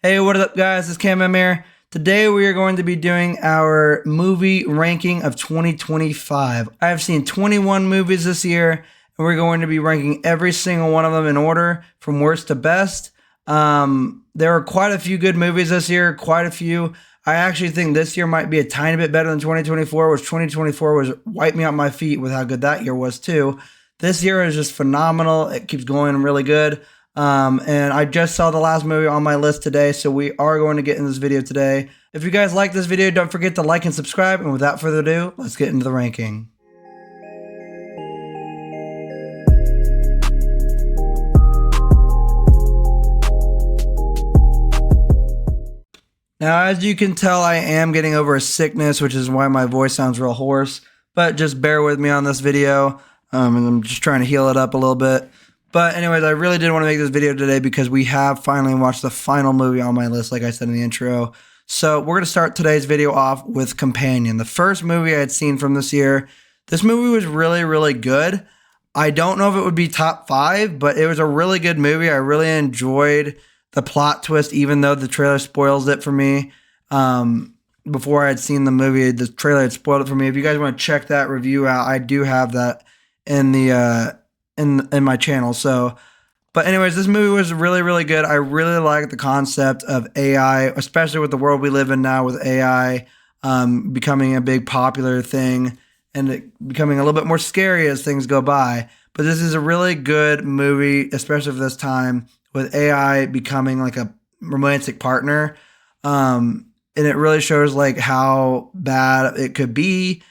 Hey, what is up, guys? It's Cam here. Today we are going to be doing our movie ranking of 2025. I have seen 21 movies this year, and we're going to be ranking every single one of them in order from worst to best. There are quite a few good movies this year, quite a few. I actually think this year might be a tiny bit better than 2024, which 2024 was wiped me off my feet with how good that year was too. This year is just phenomenal. It keeps going really good. And I just saw the last movie on my list today, so we are going to get in this video today. If you guys like this video, don't forget to like and subscribe. And without further ado, let's get into the ranking. Now, as you can tell, I am getting over a sickness, which is why my voice sounds real hoarse. But just bear with me on this video. And I'm just trying to heal it up a little bit. But anyways, I really did want to make this video today because we have finally watched the final movie on my list, like I said in the intro. So we're going to start today's video off with Companion, the first movie I had seen from this year. This movie was really, really good. I don't know if it would be top 5, but it was a really good movie. I really enjoyed the plot twist, even though the trailer spoils it for me. Before I had seen the movie, the trailer had spoiled it for me. If you guys want to check that review out, I do have that in the in my channel. But anyways, this movie was really, really good. I really like the concept of AI, especially with the world we live in now with AI becoming a big popular thing and it becoming a little bit more scary as things go by. But this is a really good movie, especially for this time with AI becoming like a romantic partner. And it really shows like how bad it could be.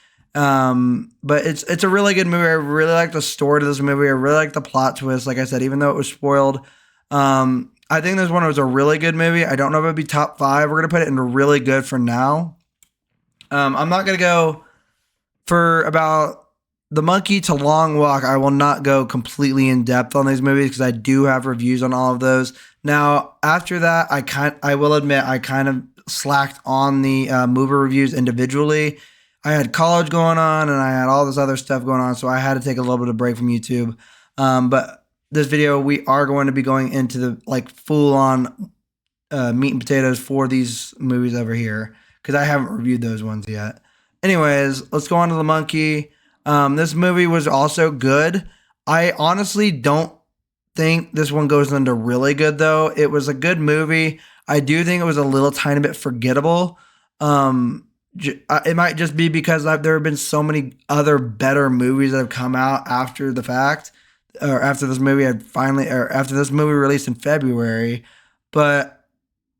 But it's a really good movie. I really like the story to this movie. I really like the plot twist. Like I said, even though it was spoiled, I think this one was a really good movie. I don't know if it would be top 5. We're going to put it into really good for now. I'm not going to go for about The Monkey to Long Walk. I will not go completely in depth on these movies because I do have reviews on all of those. Now, after that, I will admit I kind of slacked on the movie reviews individually. I had college going on and I had all this other stuff going on, so I had to take a little bit of break from YouTube. But this video, we are going to be going into the like full-on meat and potatoes for these movies over here because I haven't reviewed those ones yet. Anyways, let's go on to The Monkey. This movie was also good. I honestly don't think this one goes into really good, though. It was a good movie. I do think it was a little tiny bit forgettable. It might just be because there have been so many other better movies that have come out after the fact, or after this movie after this movie released in February. But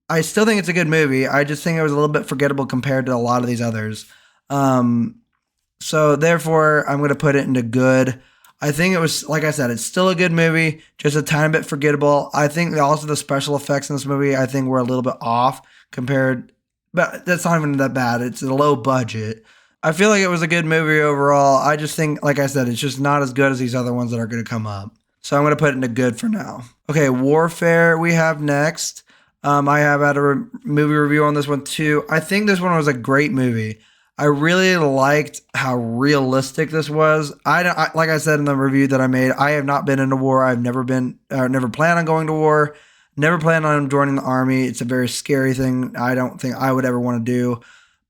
I still think it's a good movie. I just think it was a little bit forgettable compared to a lot of these others. So therefore, I'm going to put it into good. I think it was, like I said, it's still a good movie, just a tiny bit forgettable. I think also the special effects in this movie, I think were a little bit off compared. But that's not even that bad. It's a low budget. I feel like it was a good movie overall. I just think, like I said, it's just not as good as these other ones that are going to come up. So I'm going to put it into good for now. Okay, Warfare we have next. I have had a movie review on this one too. I think this one was a great movie. I really liked how realistic this was. Like I said in the review that I made, I have not been into war. I've never planned on going to war. Never planned on joining the army. It's a very scary thing. I don't think I would ever want to do.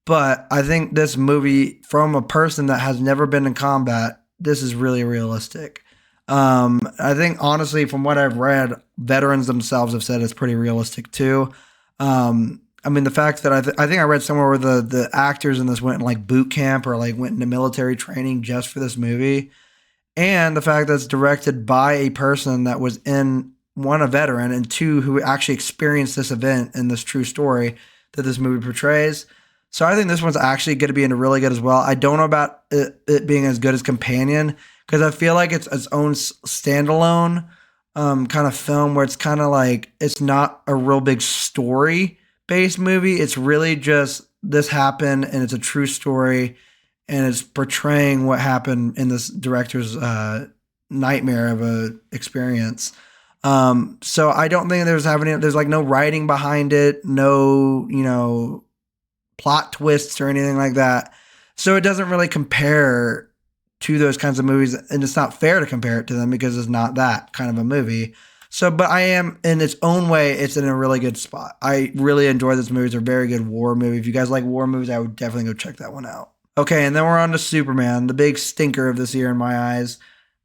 But I think this movie, from a person that has never been in combat, this is really realistic. I think, honestly, from what I've read, veterans themselves have said it's pretty realistic, too. I mean, the fact that I think I read somewhere where the actors in this went in, like, boot camp or, like, went into military training just for this movie. And the fact that it's directed by a person that was in, one, a veteran, and two, who actually experienced this event and this true story that this movie portrays. So I think this one's actually going to be into really good as well. I don't know about it being as good as Companion because I feel like it's its own standalone kind of film where it's kind of like it's not a real big story-based movie. It's really just this happened and it's a true story and it's portraying what happened in this director's nightmare of a experience. So I don't think there's like no writing behind it, no, plot twists or anything like that. So it doesn't really compare to those kinds of movies, and it's not fair to compare it to them because it's not that kind of a movie. So, but I am, in its own way, it's in a really good spot. I really enjoy this movie. It's a very good war movie. If you guys like war movies, I would definitely go check that one out. Okay, and then we're on to Superman, the big stinker of this year in my eyes.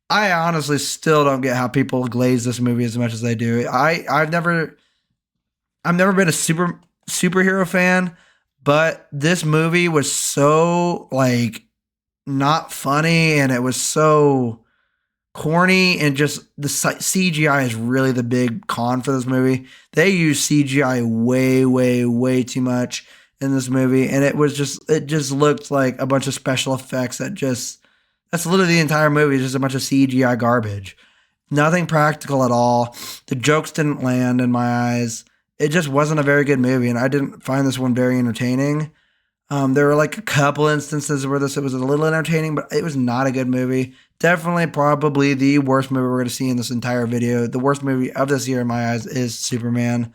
I honestly still don't get how people glaze this movie as much as they do. I've never been a superhero fan, but this movie was so like not funny, and it was so corny, and just the CGI is really the big con for this movie. They use CGI way, way, way too much in this movie, and it just looked like a bunch of special effects that's literally the entire movie, just a bunch of CGI garbage. Nothing practical at all. The jokes didn't land in my eyes. It just wasn't a very good movie, and I didn't find this one very entertaining. There were like a couple instances where it was a little entertaining, but it was not a good movie. Definitely, probably the worst movie we're going to see in this entire video. The worst movie of this year in my eyes is Superman.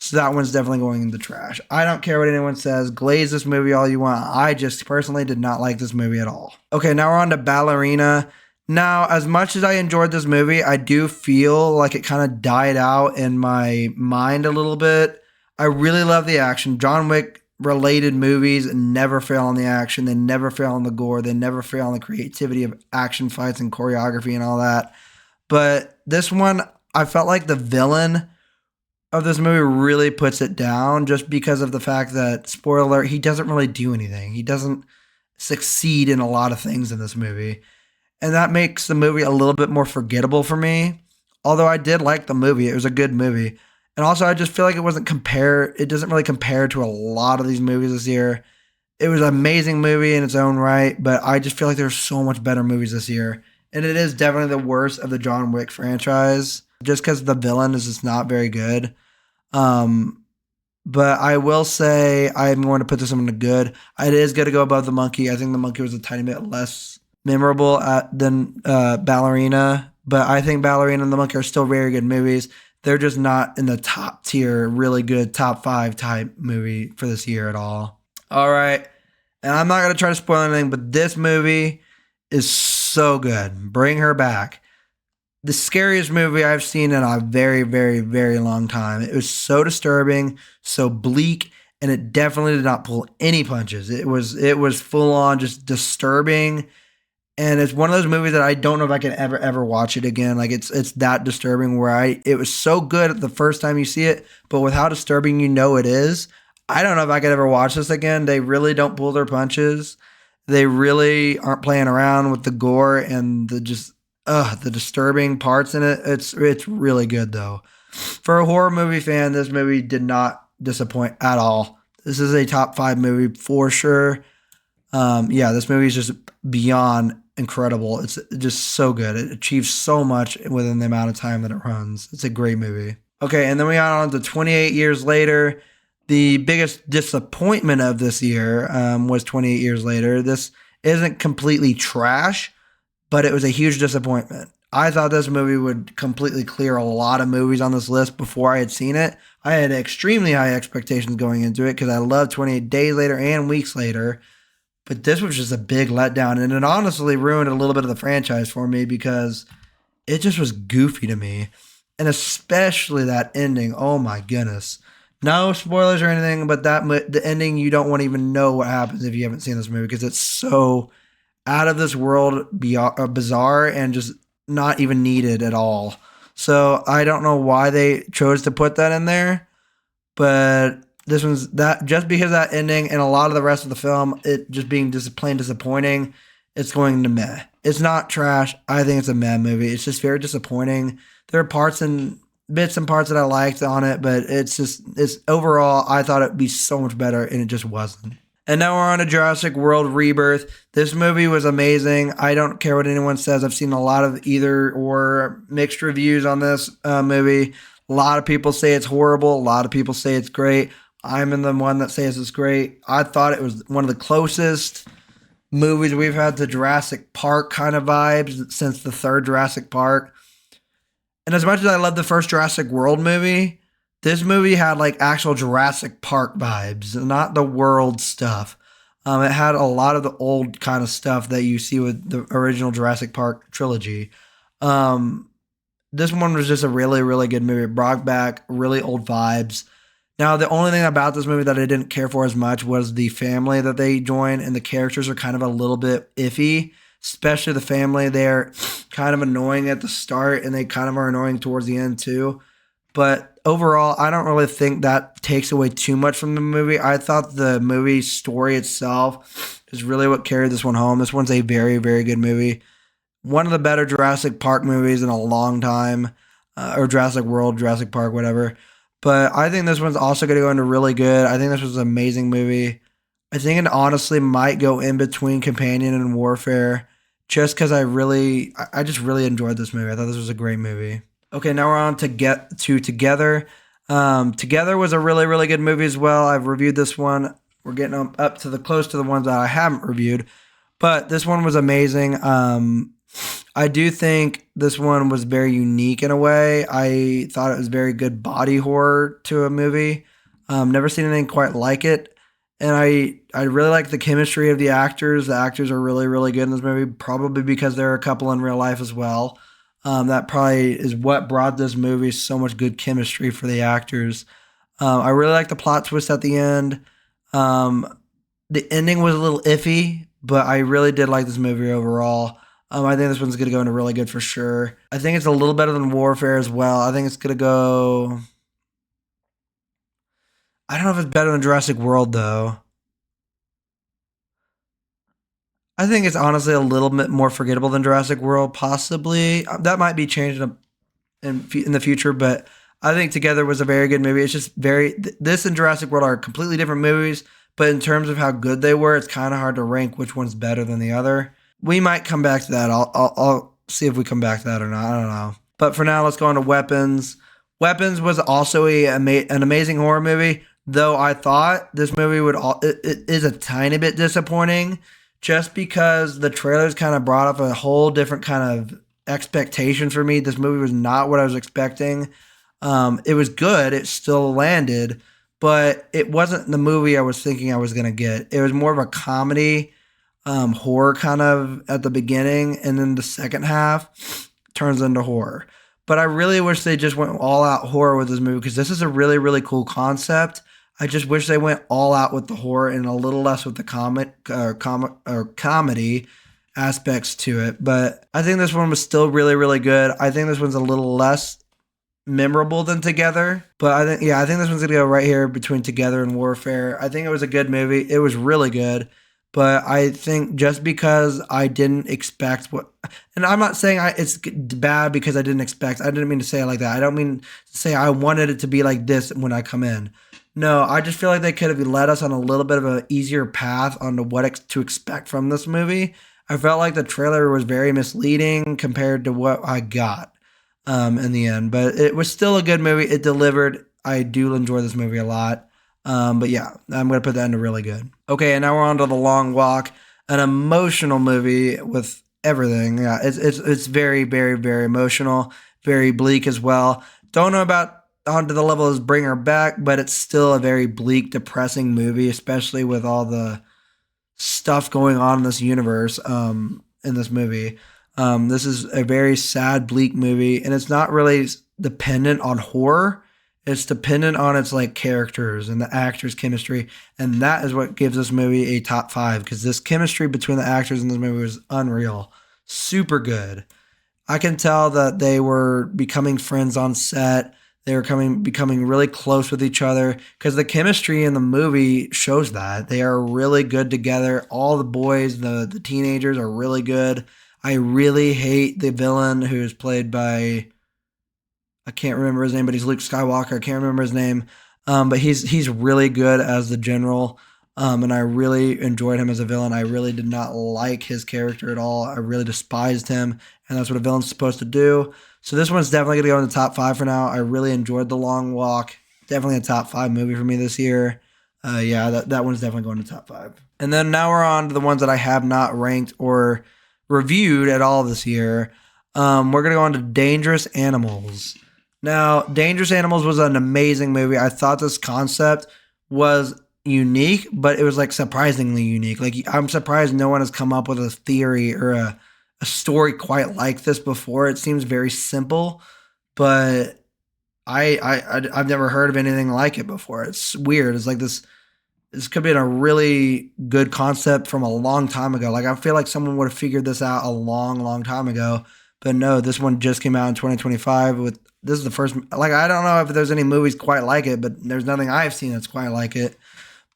So that one's definitely going in the trash. I don't care what anyone says. Glaze this movie all you want. I just personally did not like this movie at all. Okay, now we're on to Ballerina. Now, as much as I enjoyed this movie, I do feel like it kind of died out in my mind a little bit. I really love the action. John Wick related movies never fail on the action. They never fail on the gore. They never fail on the creativity of action fights and choreography and all that. But this one, I felt like the villain of this movie really puts it down, just because of the fact that, spoiler alert, he doesn't really do anything. He doesn't succeed in a lot of things in this movie. And that makes the movie a little bit more forgettable for me. Although I did like the movie. It was a good movie. And also, I just feel like it doesn't really compare to a lot of these movies this year. It was an amazing movie in its own right, but I just feel like there's so much better movies this year. And it is definitely the worst of the John Wick franchise, just because the villain is just not very good. But I will say I'm going to put this one in good. It is going to go above The Monkey. I think The Monkey was a tiny bit less memorable than Ballerina, but I think Ballerina and The Monkey are still very good movies. They're just not in the top tier, really good top 5 type movie for this year at all. All right. And I'm not going to try to spoil anything, but this movie is so good. Bring Her Back. The scariest movie I've seen in a very, very, very long time. It was so disturbing, so bleak, and it definitely did not pull any punches. It was full on just disturbing. And it's one of those movies that I don't know if I can ever watch it again. Like it's that disturbing where it was so good the first time you see it, but with how disturbing it is, I don't know if I could ever watch this again. They really don't pull their punches. They really aren't playing around with the gore and the disturbing parts in it. It's really good though. For a horror movie fan, this movie did not disappoint at all. This is a top 5 movie for sure. This movie is just beyond incredible. It's just so good. It achieves so much within the amount of time that it runs. It's a great movie. Okay, and then we got on to 28 Years Later. The biggest disappointment of this year was 28 Years Later. This isn't completely trash, but it was a huge disappointment. I thought this movie would completely clear a lot of movies on this list before I had seen it. I had extremely high expectations going into it because I love 28 Days Later and Weeks Later. But this was just a big letdown, and it honestly ruined a little bit of the franchise for me because it just was goofy to me. And especially that ending. Oh my goodness. No spoilers or anything, but the ending, you don't want to even know what happens if you haven't seen this movie because it's so out of this world, bizarre, and just not even needed at all. So I don't know why they chose to put that in there, but this one's that just because of that ending and a lot of the rest of the film, it just being plain disappointing, it's going to meh. It's not trash. I think it's a meh movie. It's just very disappointing. There are bits and parts that I liked on it, but it's overall, I thought it'd be so much better, and it just wasn't. And now we're on to Jurassic World Rebirth. This movie was amazing. I don't care what anyone says. I've seen a lot of either or mixed reviews on this movie. A lot of people say it's horrible. A lot of people say it's great. I'm in the one that says it's great. I thought it was one of the closest movies we've had to Jurassic Park kind of vibes since the third Jurassic Park. And as much as I love the first Jurassic World movie, this movie had like actual Jurassic Park vibes, not the world stuff. It had a lot of the old kind of stuff that you see with the original Jurassic Park trilogy. this one was just a really, really good movie. It brought back really old vibes. Now, the only thing about this movie that I didn't care for as much was the family that they join, and the characters are kind of a little bit iffy, especially the family. They're kind of annoying at the start, and they kind of are annoying towards the end too. But overall, I don't really think that takes away too much from the movie. I thought the movie story itself is really what carried this one home. This one's a very, very good movie. One of the better Jurassic Park movies in a long time, or Jurassic World, Jurassic Park, whatever. But I think this one's also going to go into really good. I think this was an amazing movie. I think it honestly might go in between Companion and Warfare, just because I just really enjoyed this movie. I thought this was a great movie. Okay, now we're on to Together. Together was a really, really good movie as well. I've reviewed this one. We're getting up to the close to the ones that I haven't reviewed, but this one was amazing. I do think this one was very unique in a way. I thought it was very good body horror to a movie. Never seen anything quite like it. And I really like the chemistry of the actors. The actors are really, really good in this movie, probably because they're a couple in real life as well. That probably is what brought this movie so much good chemistry for the actors. I really like the plot twist at the end. The ending was a little iffy, but I really did like this movie overall. I think this one's going to go into really good for sure. I think it's a little better than Warfare as well. I think it's going to go... I don't know if it's better than Jurassic World, though. I think it's honestly a little bit more forgettable than Jurassic World, possibly. That might be changed in the future, but I think Together was a very good movie. It's just this and Jurassic World are completely different movies, but in terms of how good they were, it's kind of hard to rank which one's better than the other. We might come back to that. I'll see if we come back to that or not. I don't know. But for now, let's go on to Weapons. Weapons was also an amazing horror movie, though I thought this movie it is a tiny bit disappointing just because the trailers kind of brought up a whole different kind of expectation for me. This movie was not what I was expecting. It was good. It still landed, but it wasn't the movie I was thinking I was going to get. It was more of a comedy, horror kind of at the beginning, and then the second half turns into horror. But I really wish they just went all out horror with this movie because this is a really, really cool concept. I just wish they went all out with the horror and a little less with the comedy aspects to it. But I think this one was still really, really good. I think this one's a little less memorable than Together. But I think this one's going to go right here between Together and Warfare. I think it was a good movie. It was really good. But I think just because I didn't expect and I'm not saying it's bad because I didn't mean to say it like that. I don't mean to say I wanted it to be like this when I come in. No, I just feel like they could have led us on a little bit of an easier path on what to expect from this movie. I felt like the trailer was very misleading compared to what I got in the end. But it was still a good movie. It delivered. I do enjoy this movie a lot. But yeah, I'm going to put that into really good. Okay, and now we're on to The Long Walk, an emotional movie with everything. Yeah, it's very, very, very emotional, very bleak as well. Don't know about onto the level as Bring Her Back, but it's still a very bleak, depressing movie, especially with all the stuff going on in this universe in this movie. This is a very sad, bleak movie, and it's not really dependent on horror. It's dependent on its like characters and the actors' chemistry, and that is what gives this movie a top 5 because this chemistry between the actors in this movie was unreal, super good. I can tell that they were becoming friends on set. They were becoming really close with each other because the chemistry in the movie shows that they are really good together. All the boys, the teenagers are really good. I really hate the villain who is played by, I can't remember his name, but he's Luke Skywalker. I can't remember his name. But he's really good as the general. And I really enjoyed him as a villain. I really did not like his character at all. I really despised him. And that's what a villain's supposed to do. So this one's definitely going to go in the top 5 for now. I really enjoyed The Long Walk. Definitely a top 5 movie for me this year. That one's definitely going to top 5. And then now we're on to the ones that I have not ranked or reviewed at all this year. We're going to go on to Dangerous Animals. Now, Dangerous Animals was an amazing movie. I thought this concept was unique, but it was like surprisingly unique. Like I'm surprised no one has come up with a theory or a story quite like this before. It seems very simple, but I've never heard of anything like it before. It's weird. It's like this could be a really good concept from a long time ago. Like I feel like someone would have figured this out a long time ago. But no, this one just came out in 2025 with this is the first like I don't know if there's any movies quite like it, but there's nothing I've seen that's quite like it.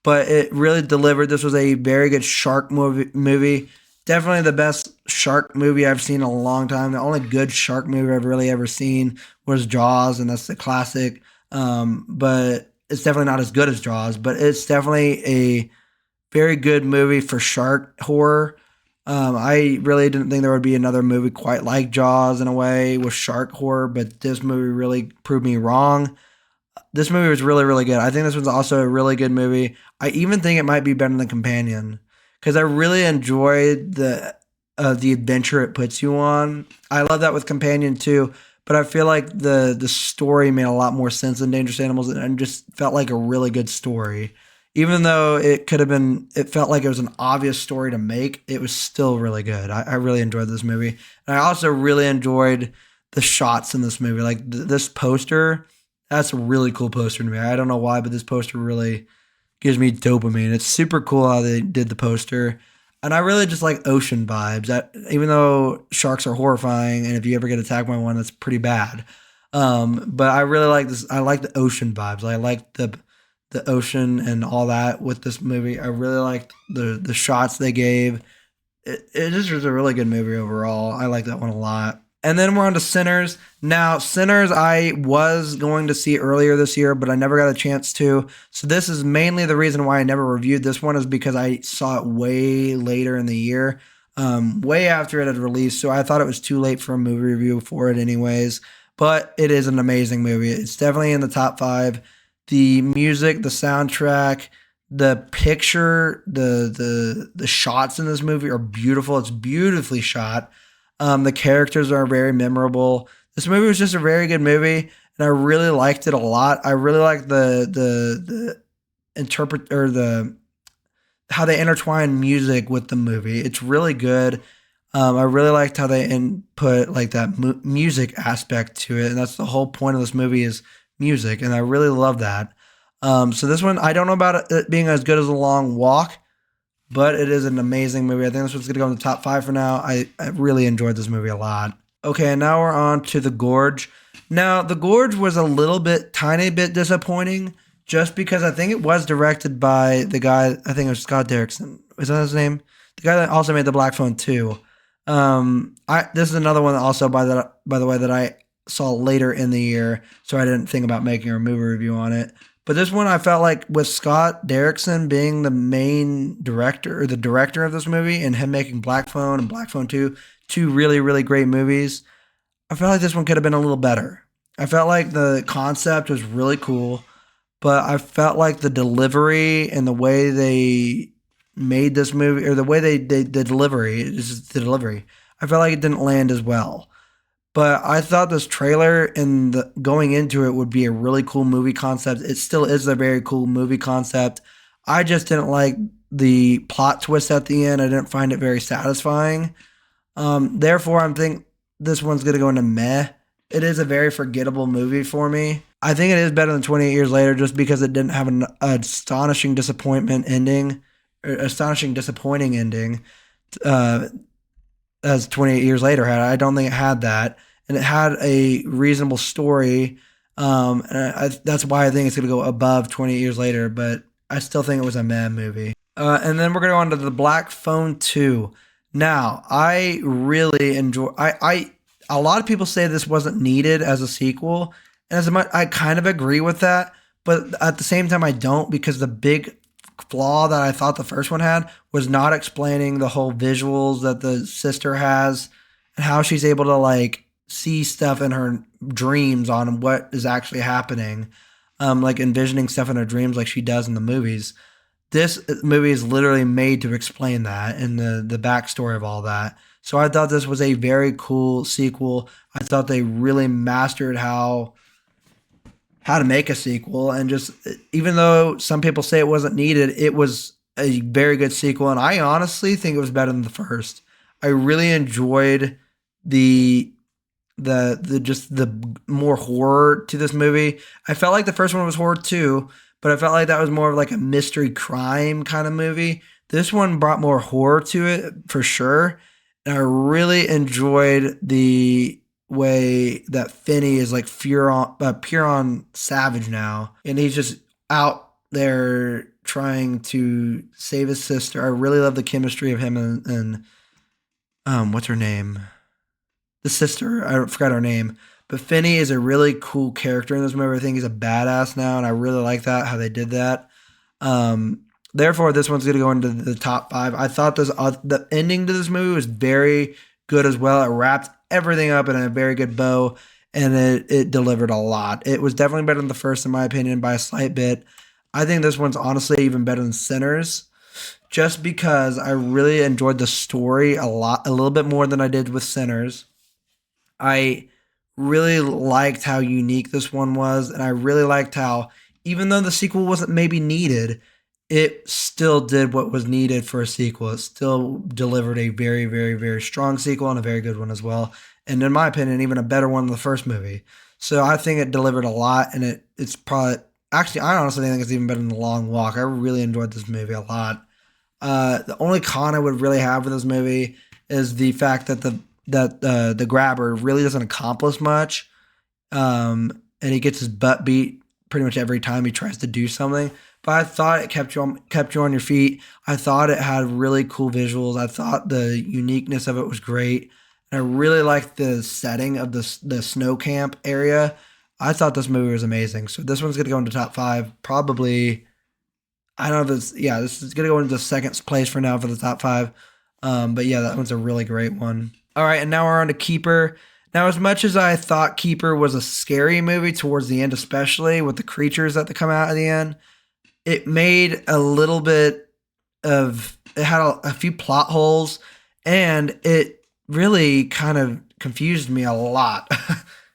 But it really delivered. This was a very good shark movie. Definitely the best shark movie I've seen in a long time. The only good shark movie I've really ever seen was Jaws, and that's the classic. But it's definitely not as good as Jaws, but it's definitely a very good movie for shark horror. I really didn't think there would be another movie quite like Jaws in a way with shark horror, but this movie really proved me wrong. This movie was really good. I think this was also a really good movie. I even think it might be better than Companion because I really enjoyed the adventure it puts you on. I love that with Companion too, but I feel like the story made a lot more sense than Dangerous Animals and just felt like a really good story. Even though it could have been, it felt like it was an obvious story to make. It was still really good. I really enjoyed this movie, and I also really enjoyed the shots in this movie. Like this poster, that's a really cool poster to me. I don't know why, but this poster really gives me dopamine. It's super cool how they did the poster. And I really just like ocean vibes. That even though sharks are horrifying, and if you ever get attacked by one, that's pretty bad. But I really like this. I like the ocean vibes. I like the ocean and all that with this movie. I really liked the shots they gave. It just was a really good movie overall. I like that one a lot. And then we're on to Sinners. Now, Sinners I was going to see earlier this year, but I never got a chance to. So this is mainly the reason why I never reviewed this one is because I saw it way later in the year, way after it had released. So I thought it was too late for a movie review for it anyways. But it is an amazing movie. It's definitely in the top 5. The music, the soundtrack, the picture, the shots in this movie are beautiful. It's beautifully shot. The characters are very memorable. This movie was just a very good movie, and I really liked it a lot. I really liked the interpret or the how they intertwine music with the movie. It's really good. I really liked how they input like that music aspect to it, and that's the whole point of this movie is music, and I really love that. So this one, I don't know about it being as good as A Long Walk, but it is an amazing movie. I think this one's going to go in the top 5 for now. I really enjoyed this movie a lot. Okay, and now we're on to The Gorge. Now, The Gorge was a tiny bit disappointing just because I think it was directed by the guy, I think it was Scott Derrickson. Is that his name? The guy that also made The Black Phone 2. This is another one also by the way that I saw later in the year, so I didn't think about making a movie review on it. But this one I felt like with Scott Derrickson being the main director or the director of this movie and him making Black Phone and Black Phone 2, two really great movies, I felt like this one could have been a little better. I felt like the concept was really cool, but I felt like the delivery and the way they made this movie or the way the delivery is the delivery. I felt like it didn't land as well. But I thought this trailer and going into it would be a really cool movie concept. It still is a very cool movie concept. I just didn't like the plot twist at the end. I didn't find it very satisfying. Therefore, I think this one's going to go into meh. It is a very forgettable movie for me. I think it is better than 28 Years Later just because it didn't have an astonishing disappointing ending, as 28 Years Later had. I don't think it had that. And it had a reasonable story. That's why I think it's going to go above 28 Years Later, but I still think it was a meh movie. And then we're going to go on to The Black Phone 2. Now, I really enjoy... a lot of people say this wasn't needed as a sequel, and as much I kind of agree with that, but at the same time I don't, because the big flaw that I thought the first one had was not explaining the whole visuals that the sister has and how she's able to like see stuff in her dreams on what is actually happening, like envisioning stuff in her dreams like she does in the movies. This movie is literally made to explain that and the backstory of all that. So I thought this was a very cool sequel. I thought they really mastered how to make a sequel, and just even though some people say it wasn't needed, it was a very good sequel, and I honestly think it was better than the first. I really enjoyed the the more horror to this movie. I felt like the first one was horror too, but I felt like that was more of like a mystery crime kind of movie. This one brought more horror to it for sure. And I really enjoyed the way that Finney is like pure on savage now, and he's just out there trying to save his sister. I really love the chemistry of him and what's her name? The sister. I forgot her name. But Finney is a really cool character in this movie. I think he's a badass now, and I really like that how they did that. Therefore, this one's going to go into the top 5. I thought the ending to this movie was very good as well. It wrapped everything up in a very good bow, and it delivered a lot. It was definitely better than the first, in my opinion, by a slight bit. I think this one's honestly even better than Sinners, just because I really enjoyed the story a little bit more than I did with Sinners. I really liked how unique this one was, and I really liked how, even though the sequel wasn't maybe needed, it still did what was needed for a sequel. It still delivered a very, very, very strong sequel and a very good one as well. And in my opinion, even a better one than the first movie. So I think it delivered a lot, and it's probably actually I honestly think it's even better than The Long Walk. I really enjoyed this movie a lot. The only con I would really have with this movie is the fact that the grabber really doesn't accomplish much, and he gets his butt beat pretty much every time he tries to do something. But I thought it kept you on your feet. I thought it had really cool visuals. I thought the uniqueness of it was great. And I really liked the setting of the snow camp area. I thought this movie was amazing. So this one's gonna go into top 5. Probably, I don't know if this is gonna go into second place for now for the top 5. But yeah, that one's a really great one. All right, and now we're on to Keeper. Now, as much as I thought Keeper was a scary movie towards the end, especially with the creatures that come out at the end, it made a little bit of, it had a few plot holes, and it really kind of confused me a lot.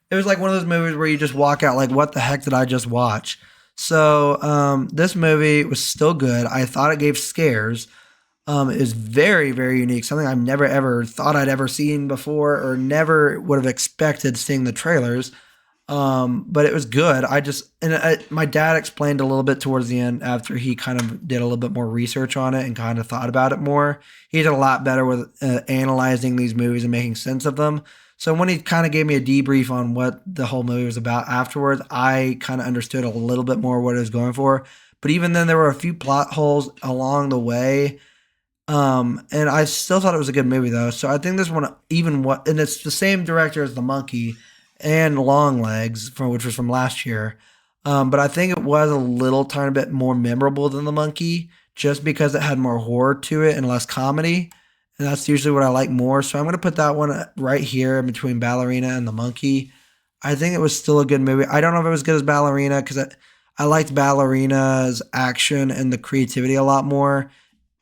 It was like one of those movies where you just walk out like, what the heck did I just watch? So this movie was still good. I thought it gave scares. It is very, very unique. Something I've never ever thought I'd ever seen before, or never would have expected seeing the trailers. But it was good. My dad explained a little bit towards the end after he kind of did a little bit more research on it and kind of thought about it more. He's a lot better with analyzing these movies and making sense of them. So when he kind of gave me a debrief on what the whole movie was about afterwards, I kind of understood a little bit more what it was going for. But even then, there were a few plot holes along the way. And I still thought it was a good movie though. So I think this one, and it's the same director as The Monkey and Longlegs, which was from last year. But I think it was a little tiny bit more memorable than The Monkey, just because it had more horror to it and less comedy. And that's usually what I like more. So I'm going to put that one right here in between Ballerina and The Monkey. I think it was still a good movie. I don't know if it was as good as Ballerina, because I liked Ballerina's action and the creativity a lot more.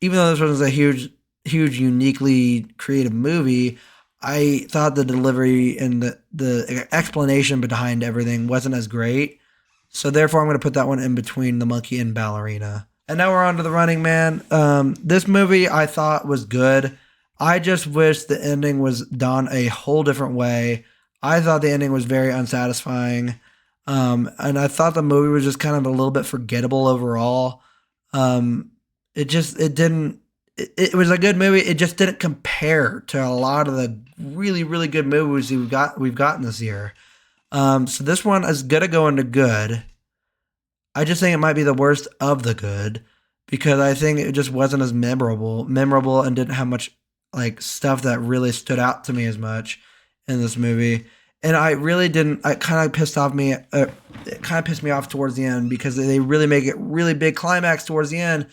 Even though this was a huge, uniquely creative movie, I thought the delivery and the explanation behind everything wasn't as great. So therefore, I'm going to put that one in between The Monkey and Ballerina. And now we're on to The Running Man. This movie I thought was good. I just wish the ending was done a whole different way. I thought the ending was very unsatisfying. And I thought the movie was just kind of a little bit forgettable overall. It was a good movie. It just didn't compare to a lot of the really, really good movies we've gotten this year. So this one is gonna go into good. I just think it might be the worst of the good, because I think it just wasn't as memorable, and didn't have much like stuff that really stood out to me as much in this movie. And I really didn't. It kind of pissed me off towards the end, because they really make it really big climax towards the end.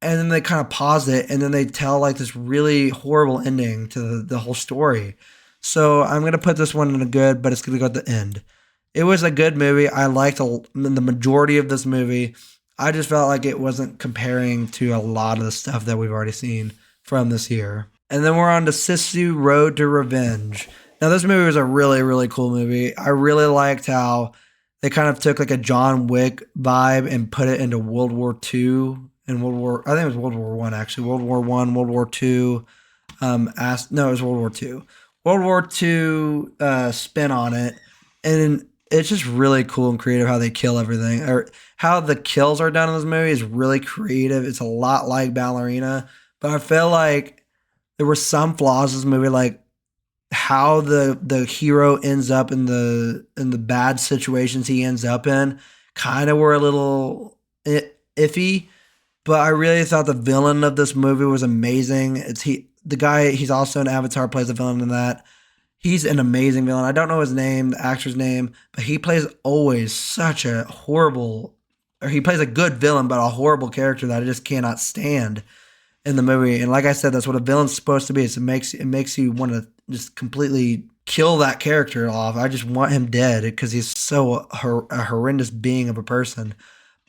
And then they kind of pause it, and then they tell like this really horrible ending to the whole story. So I'm going to put this one in a good, but it's going to go at the end. It was a good movie. I liked the majority of this movie. I just felt like it wasn't comparing to a lot of the stuff that we've already seen from this year. And then we're on to Sisu Road to Revenge. Now, this movie was a really, really cool movie. I really liked how they kind of took like a John Wick vibe and put it into World War II and I think it was World War I actually. World War I, World War II. It was World War II. World War II spin on it, and it's just really cool and creative how they kill everything, or how the kills are done in this movie is really creative. It's a lot like Ballerina, but I feel like there were some flaws in this movie, like how the hero ends up in the bad situations he ends up in, kind of were a little iffy. But I really thought the villain of this movie was amazing. The guy, he's also in Avatar, plays a villain in that. He's an amazing villain. I don't know his name, the actor's name, but he plays always such a horrible, or he plays a good villain, but a horrible character that I just cannot stand in the movie. And like I said, that's what a villain's supposed to be. It makes you want to just completely kill that character off. I just want him dead because he's so a horrendous being of a person.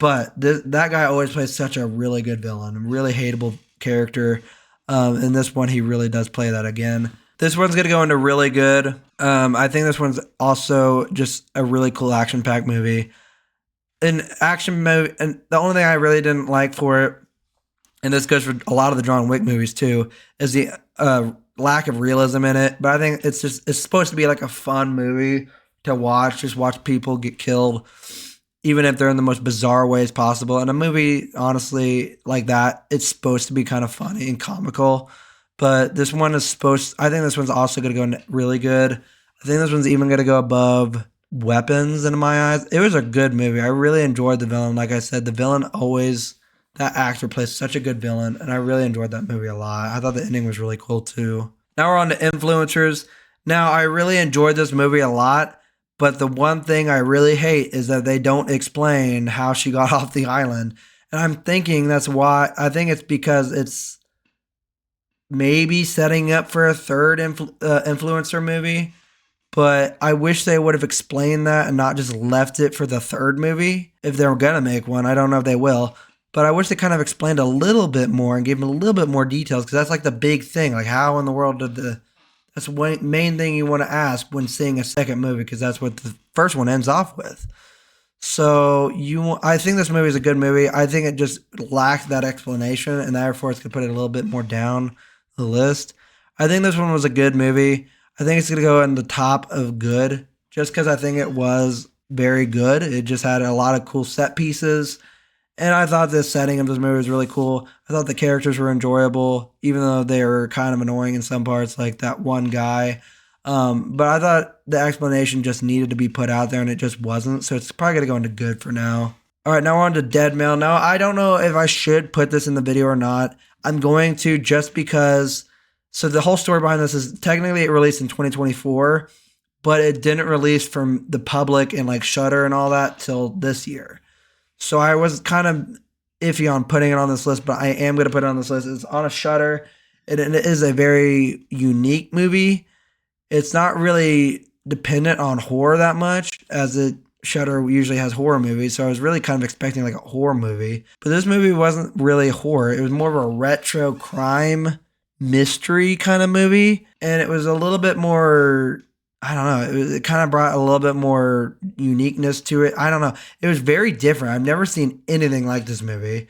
But that guy always plays such a really good villain, a really hateable character. In this one, he really does play that again. This one's going to go into really good. I think this one's also just a really cool action-packed movie. An action movie, and the only thing I really didn't like for it, and this goes for a lot of the John Wick movies too, is the lack of realism in it. But I think it's supposed to be like a fun movie to watch. Just watch people get killed, even if they're in the most bizarre ways possible. And a movie, honestly, like that, it's supposed to be kind of funny and comical. But this one is I think this one's also going to go in really good. I think this one's even going to go above Weapons in my eyes. It was a good movie. I really enjoyed the villain. Like I said, the villain always, that actor plays such a good villain. And I really enjoyed that movie a lot. I thought the ending was really cool too. Now we're on to influencers. Now, I really enjoyed this movie a lot. But the one thing I really hate is that they don't explain how she got off the island. And I'm thinking that's why. I think it's because it's maybe setting up for a third influencer movie. But I wish they would have explained that and not just left it for the third movie. If they were going to make one, I don't know if they will. But I wish they kind of explained a little bit more and gave them a little bit more details. Because that's like the big thing. Like, how in the world did that's the main thing you want to ask when seeing a second movie, because that's what the first one ends off with. So I think this movie is a good movie. I think it just lacked that explanation, and therefore it's going to put it a little bit more down the list. I think this one was a good movie. I think it's going to go in the top of good, just because I think it was very good. It just had a lot of cool set pieces. And I thought the setting of this movie was really cool. I thought the characters were enjoyable, even though they were kind of annoying in some parts, like that one guy. But I thought the explanation just needed to be put out there, and it just wasn't. So it's probably going to go into good for now. All right, now we're on to Dead Mail. Now, I don't know if I should put this in the video or not. I'm going to, just because. So the whole story behind this is technically it released in 2024, but it didn't release from the public and like Shudder and all that till this year. So I was kind of iffy on putting it on this list, but I am going to put it on this list. It's on a Shudder, and it is a very unique movie. It's not really dependent on horror that much, as Shudder usually has horror movies. So I was really kind of expecting like a horror movie, but this movie wasn't really horror. It was more of a retro crime mystery kind of movie, and it was a little bit more, I don't know, it kind of brought a little bit more uniqueness to it. I don't know. It was very different. I've never seen anything like this movie.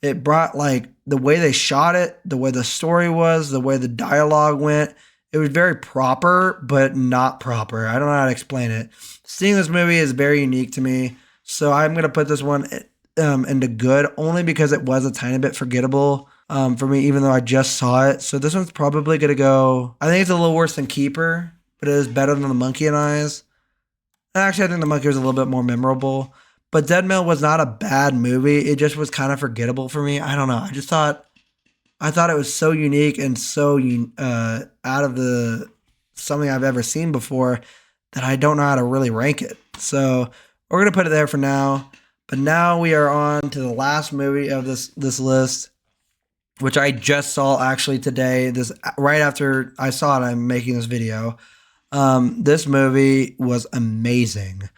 It brought like the way they shot it, the way the story was, the way the dialogue went. It was very proper, but not proper. I don't know how to explain it. Seeing this movie is very unique to me. So I'm going to put this one into good, only because it was a tiny bit forgettable for me, even though I just saw it. So this one's probably going to go, I think it's a little worse than Keeper, but it is better than The Monkey and Eyes. Actually, I think The Monkey was a little bit more memorable. But Dead Mail was not a bad movie. It just was kind of forgettable for me. I don't know. I thought it was so unique and so out of something I've ever seen before that I don't know how to really rank it. So we're going to put it there for now. But now we are on to the last movie of this list, which I just saw actually today. Right after I saw it, I'm making this video. This movie was amazing.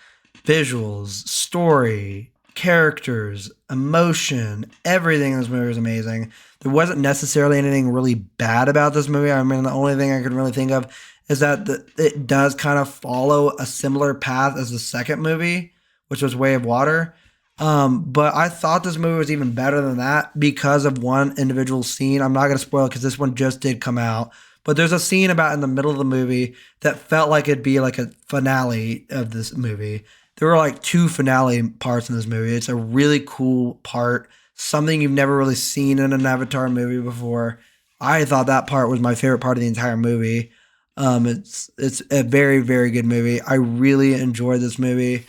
Visuals, story, characters, emotion, everything in this movie was amazing. There wasn't necessarily anything really bad about this movie. I mean, the only thing I could really think of is that it does kind of follow a similar path as the second movie, which was Way of Water. But I thought this movie was even better than that because of one individual scene. I'm not going to spoil it because this one just did come out. But there's a scene about in the middle of the movie that felt like it'd be like a finale of this movie. There were like 2 finale parts in this movie. It's a really cool part, something you've never really seen in an Avatar movie before. I thought that part was my favorite part of the entire movie. It's a very, very good movie. I really enjoyed this movie,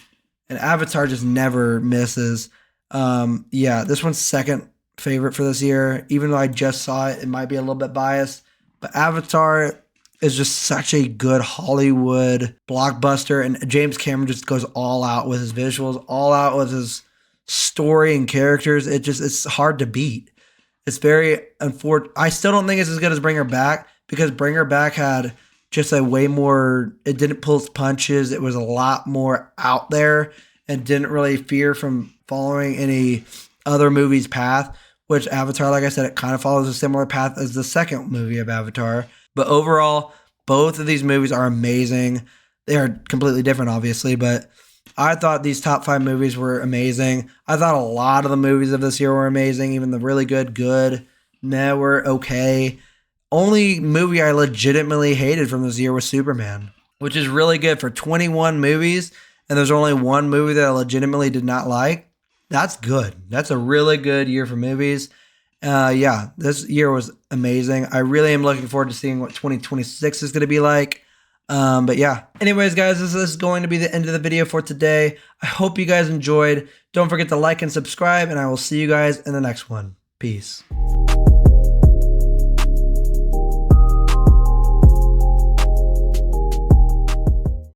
and Avatar just never misses. Yeah, this one's second favorite for this year. Even though I just saw it, it might be a little bit biased, but Avatar is just such a good Hollywood blockbuster, and James Cameron just goes all out with his visuals, all out with his story and characters. It's hard to beat. It's very unfortunate. I still don't think it's as good as Bring Her Back, because Bring Her Back had just a way more, it didn't pull its punches. It was a lot more out there and didn't really fear from following any other movie's path, which Avatar, like I said, it kind of follows a similar path as the second movie of Avatar. But overall, both of these movies are amazing. They are completely different, obviously, but I thought these top 5 movies were amazing. I thought a lot of the movies of this year were amazing. Even the really good, meh, were okay. Only movie I legitimately hated from this year was Superman, which is really good for 21 movies, and there's only one movie that I legitimately did not like. That's good. That's a really good year for movies. Yeah, this year was amazing. I really am looking forward to seeing what 2026 is going to be like. But yeah, anyways, guys, this is going to be the end of the video for today. I hope you guys enjoyed. Don't forget to like and subscribe, and I will see you guys in the next one. Peace.